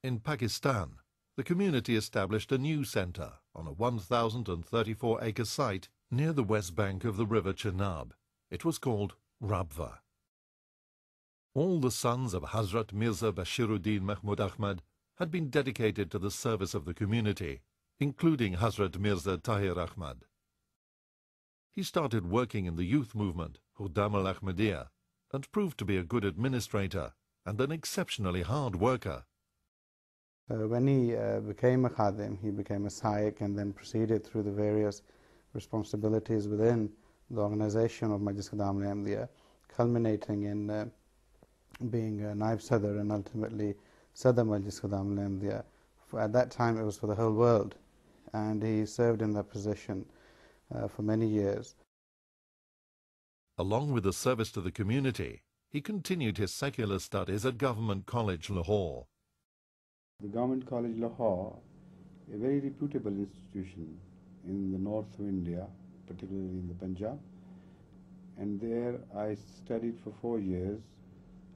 In Pakistan, the community established a new centre on a 1,034-acre site near the west bank of the river Chenab. It was called Rabwa. All the sons of Hazrat Mirza Bashiruddin Mahmud Ahmad had been dedicated to the service of the community, including Hazrat Mirza Tahir Ahmad. He started working in the youth movement, Khuddam al-Ahmadiyya, and proved to be a good administrator and an exceptionally hard worker. When he became a khadim, he became a saik and then proceeded through the various responsibilities within the organization of Majlis Khuddam al-Ahmadiyya, culminating in being a Naib Sadr and ultimately Sadr Majlis Khuddam al-Ahmadiyya. At that time it was for the whole world, and he served in that position for many years. Along with the service to the community, he continued his secular studies at Government College, Lahore. The Government College, Lahore, a very reputable institution in the north of India, particularly in the Punjab. And there I studied for 4 years.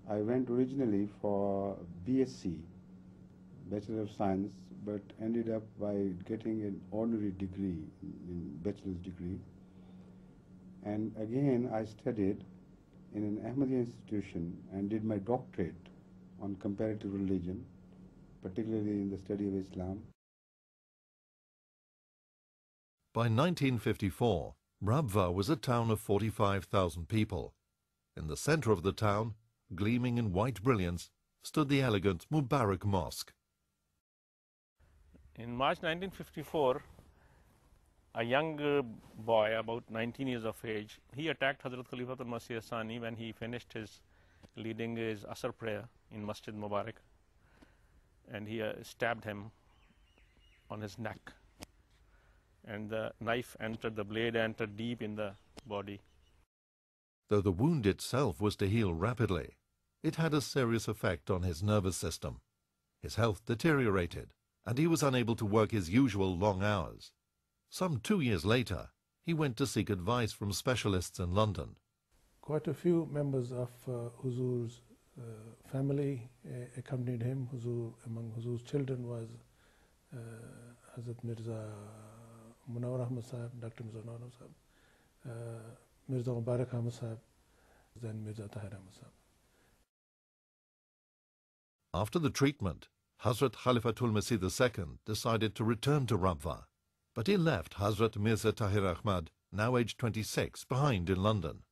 I went originally for BSc, Bachelor of Science, but ended up by getting an honorary degree, bachelor's degree. And again I studied in an Ahmadiyya institution and did my doctorate on comparative religion, particularly in the study of Islam. By 1954, Rabwa was a town of 45,000 people. In the centre of the town, gleaming in white brilliance, stood the elegant Mubarak Mosque. In March 1954, a young boy, about 19 years of age, he attacked Hadhrat Khalifatul Masih Sani when he finished his leading his Asr prayer in Masjid Mubarak, and he stabbed him on his neck, and the knife entered, the blade entered deep in the body. Though the wound itself was to heal rapidly, it had a serious effect on his nervous system. His health deteriorated, and he was unable to work his usual long hours. Some 2 years later, he went to seek advice from specialists in London. Quite a few members of Huzur's family accompanied him. Among Huzur's children was Hazrat Mirza Munawar Ahmad Sahib, Dr. Mirza Munawar Sahib, Mirza Mubarak Ahmad Sahib, then Mirza Tahir Ahmad Sahib. After the treatment, Hazrat Khalifatul Masih II decided to return to Rabwa, but he left Hazrat Mirza Tahir Ahmad, now aged 26, behind in London.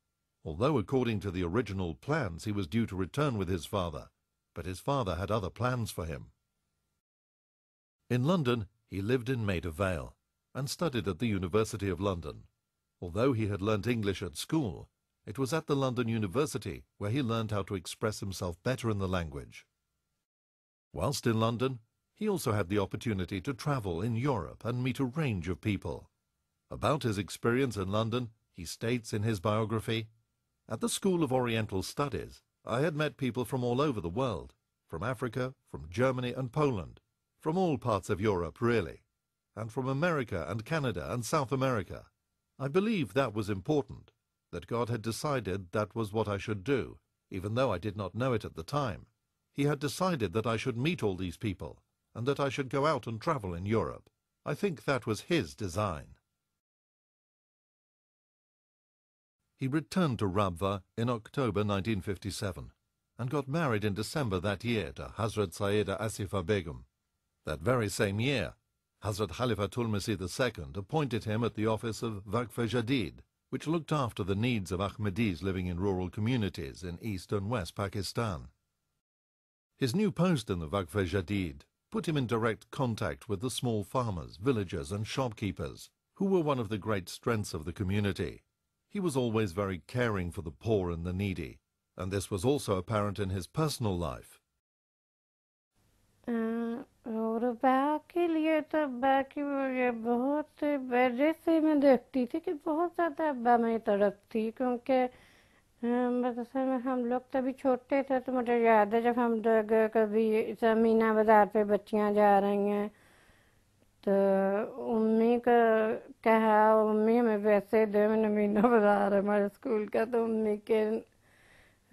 Although according to the original plans he was due to return with his father, but his father had other plans for him. In London, he lived in Maida Vale and studied at the University of London. Although he had learnt English at school, it was at the London University where he learned how to express himself better in the language. Whilst in London, he also had the opportunity to travel in Europe and meet a range of people. About his experience in London, he states in his biography, "At the School of Oriental Studies, I had met people from all over the world, from Africa, from Germany and Poland, from all parts of Europe really, and from America and Canada and South America. I believe that was important, that God had decided that was what I should do, even though I did not know it at the time. He had decided that I should meet all these people, and that I should go out and travel in Europe. I think that was His design." He returned to Rabwa in October 1957 and got married in December that year to Hazrat Sayyida Asifa Begum. That very same year, Hazrat Khalifatul Masih II appointed him at the office of Waqf-e-Jadid, which looked after the needs of Ahmadis living in rural communities in East and West Pakistan. His new post in the Waqf-e-Jadid put him in direct contact with the small farmers, villagers and shopkeepers, who were one of the great strengths of the community. He was always very caring for the poor and the needy, and this was also apparent in his personal life. और ब्याह के लिए तो अब्बा की मुझे बहुत वजह से मैं देखती थी कि बहुत ज़्यादा अब्बा में तड़पती, क्योंकि मदरसे में हम लोग तभी छोटे थे, तो मुझे याद है जब हम कभी मीना बाज़ार पे बच्चियां जा रही हैं तो उम्मी का कहा, उम्मी हमें पैसे दे, मैंने मीना बाज़ार है हमारे स्कूल का, तो उम्मी के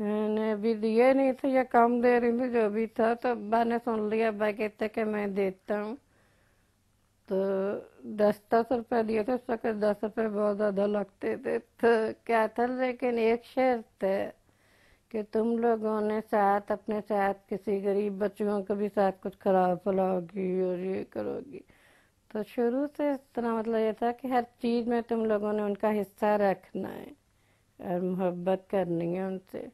ने भी दिए नहीं थे या कम दे रही थी, जो भी था। तो अब्बा ने सुन लिया, अब्बा कहते कि मैं देता हूँ। तो 10-10 रुपए दिए थे, उस वक्त 10 रुपए बहुत ज़्यादा लगते थे। तो क्या था, लेकिन एक शर्त है कि तुम लोगों ने साथ अपने साथ किसी गरीब बच्चों को भी साथ कुछ खराब फलाओगी और ये करोगी। तो शुरू से इतना मतलब ये था कि हर चीज़ में तुम लोगों ने उनका हिस्सा रखना है और मोहब्बत करनी है उनसे।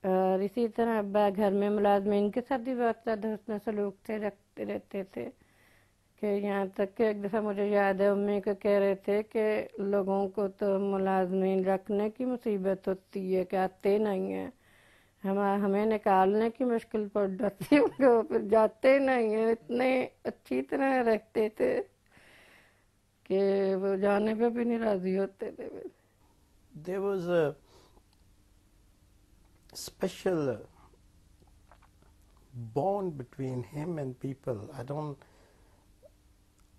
और इसी तरह अब्बा घर में मुलाजमीन के साथ भी बहुत ज़्यादा हुस्न सलूक से रखते रहते थे कि यहाँ तक कि एक दफ़ा मुझे याद है अम्मी को कह रहे थे कि लोगों को तो मुलाजमीन रखने की मुसीबत होती है कि आते नहीं हैं, हमें निकालने की मुश्किल पड़ जाती है, वो फिर जाते नहीं हैं। इतने अच्छी तरह रखते थे कि वो जाने पे भी नहीं राज़ी होते थे। There was a special bond between him and people. I don't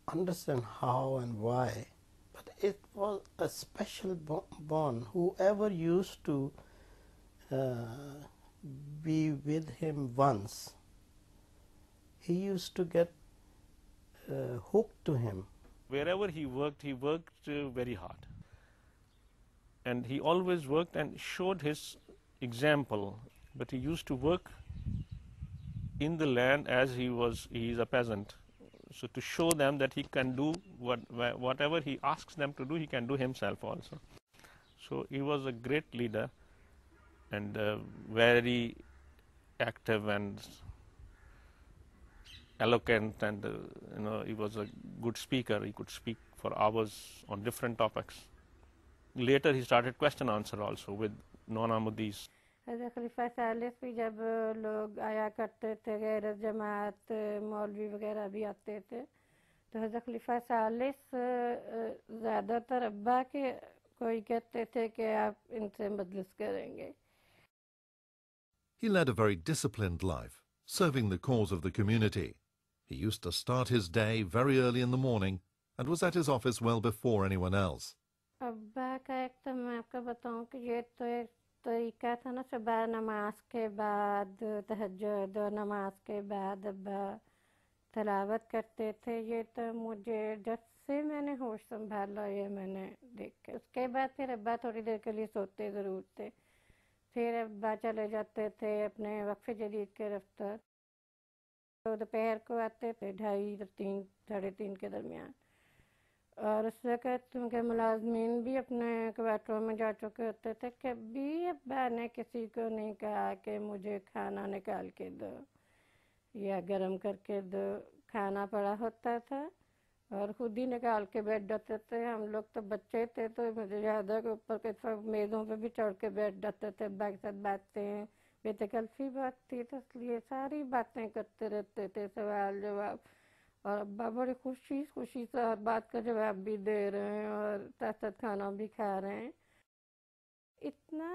understand how and why, but it was a special bond. Whoever used to be with him once, he used to get hooked to him. Wherever he worked very hard. And he always worked and showed his example. But he used to work in the land as he is a peasant. So to show them that he can do whatever he asks them to do, he can do himself also. So he was a great leader and very active and eloquent, and he was a good speaker. He could speak for hours on different topics. Later he started question answer also with non-Ahmadis. हज़रत खलीफा सालिस भी जब लोग आया करते थे, गैरत जमात मौलवी वगैरह भी आते थे, तो हज़रत खलीफा सालिस ज़्यादातर अब्बा के कोई कहते थे कि आप इनसे मजलिस करेंगे. He led a very disciplined life, serving the cause of the community. He used to start his day very early in the morning and was at his office well before anyone else. अब्बा का एक तो मैं आपको बताऊं कि ये तो एक तरीका था ना, सुबह नमाज के बाद तहज्जुद और नमाज के बाद अब्बा तिलावत करते थे. ये तो मुझे जब से मैंने होश संभाला ये मैंने देखा. उसके बाद फिर अब्बा थोड़ी देर के लिए सोते ज़रूर थे, फिर अब्बा चले जाते थे अपने वक्फ जदीद के दफ्तर. तो दोपहर को आते थे 2:30 साढ़े 3 के दरमियान. और उस वक़्त उनके मुलाजमीन भी अपने क्वार्टरों में जा चुके होते थे. कभी अब्बा ने किसी को नहीं कहा कि मुझे खाना निकाल के दो या गरम करके दो. खाना पड़ा होता था और खुद ही निकाल के बैठ जाते थे. हम लोग तो बच्चे थे, तो मुझे याद है कि ऊपर के मेज़ों पे भी चढ़ के बैठ जाते थे. अब्बा के साथ बातें, बेतकल्फ़ी बात थी तो इसलिए सारी बातें करते रहते थे, सवाल जवाब. और अब्बा बड़ी खुशी से हर बात का जवाब भी दे रहे हैं और साथ खाना भी खा रहे हैं. इतना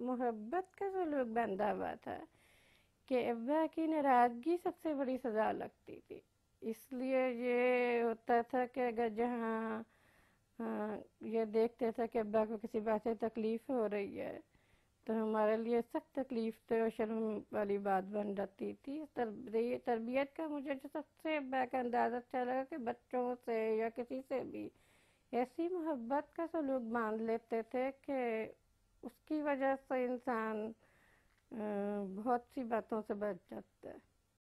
मोहब्बत का सलूक बंधा हुआ था कि अब्बा की नाराज़गी सबसे बड़ी सज़ा लगती थी. इसलिए ये होता था कि अगर जहाँ ये देखते थे कि अब्बा को किसी बात से तकलीफ़ हो रही है, तो हमारे लिए सख्त तकलीफ़ तो शर्म वाली बात बन जाती थी. तरबियत का मुझे जो सबसे अब्बा का अंदाज़ा अच्छा लगा कि बच्चों से या किसी से भी ऐसी मोहब्बत का सलूक बांध लेते थे कि उसकी वजह से इंसान बहुत सी बातों से बच जाता है.